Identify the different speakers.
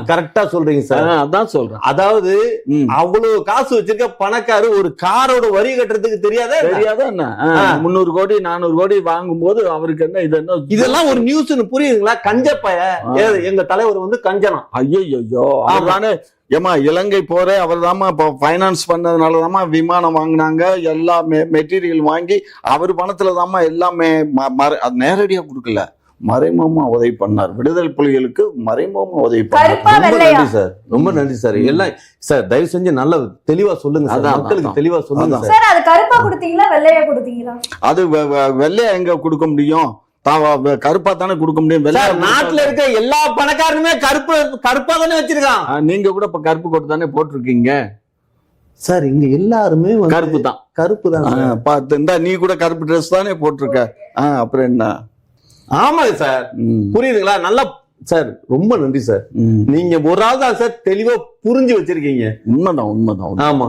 Speaker 1: கரெக்டா சொல்றீங்க சார்.
Speaker 2: அதான் சொல்றேன்.
Speaker 1: அதாவது அவ்வளவு காசு வச்சிருக்க பணக்காரு ஒரு காரோட வரி கட்டுறதுக்கு தெரியாதா
Speaker 2: என்ன 300 கோடி 400 கோடி வாங்கும் போது அவருக்கு என்ன இது என்ன
Speaker 1: இதெல்லாம் ஒரு நியூஸ் புரியுதுங்களா? கஞ்சப்பய எங்க தலைவர் வந்து கஞ்சனா.
Speaker 2: ஐயோ அவர்தானே ஏமா இலங்கை போற அவர் தாமா இப்போ ஃபைனான்ஸ் பண்ணதுனாலதாம்மா விமானம் வாங்கினாங்க, எல்லா மெட்டீரியல் வாங்கி அவர் பணத்துல தாமா எல்லாமே அது நேரடியா கொடுக்கல, மறைமுகமா உதவி பண்ணார். விடுதலை புலிகளுக்கு மறைமுகமா உதவி பண்ணார்.
Speaker 1: ரொம்ப நன்றி சார், ரொம்ப நன்றி சார். எல்லாம் சார் தயவு செஞ்சு நல்ல தெளிவா சொல்லுங்க சார், மக்களுக்கு தெளிவா சொல்லுங்க
Speaker 3: சார். அது கருப்பா கொடுத்தீங்களா வெள்ளையா கொடுத்தீங்களா?
Speaker 2: அது வெள்ளையா எங்க கொடுக்க முடியும், கருப்பா தானே கொடுக்க முடியும்.
Speaker 1: நாட்டுல இருக்க எல்லா பணக்காரனுமே கருப்பா தானே வச்சிருக்கான்.
Speaker 2: நீங்க கூட இப்ப கருப்பு கோட்டு தானே போட்டிருக்கீங்க
Speaker 1: சார். இங்க எல்லாருமே
Speaker 2: கருப்பு தான்,
Speaker 1: கருப்பு தான்
Speaker 2: பார்த்து. இந்த நீ கூட கருப்பு ட்ரெஸ் தானே போட்டிருக்க, அப்புறம் என்ன?
Speaker 1: ஆமாங்க சார், புரியுதுங்களா? நல்லா சார், ரொம்ப நன்றி சார். நீங்க ஒரு ஆள் தான் சார் தெளிவா புரிஞ்சு வச்சிருக்கீங்க.
Speaker 2: உண்மைதான்.
Speaker 1: ஆமா.